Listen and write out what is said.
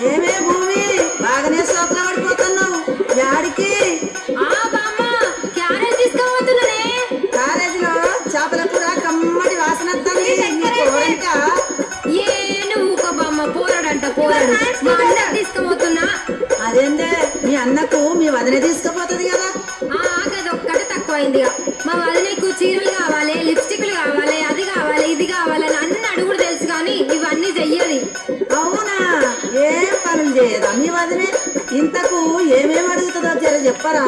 ఏమే భూమి బాగానే సోకల పడిపోతున్నావు యాడికి? కాలేజీలో చేపల కూర కమ్మడి వాసన వస్తుంది. అదేందే మీ అన్నకు మీ వదిన తీసుకుపోతుంది కదా? అదొక్కటి తక్కువైంది. మా వదినకు చీరలు కావాలి, లిప్స్టిక్లు కావాలి, అది కావాలి, ఇది కావాలని అన్ని అడుగుడు తెలుసు కానీ ఇవన్నీ చెయ్యాలి. అవునా? ఏం పనులు చేయదా మీ వదినే? ఇంతకు ఏమేమి అడుగుతుందో జర చెప్పరా?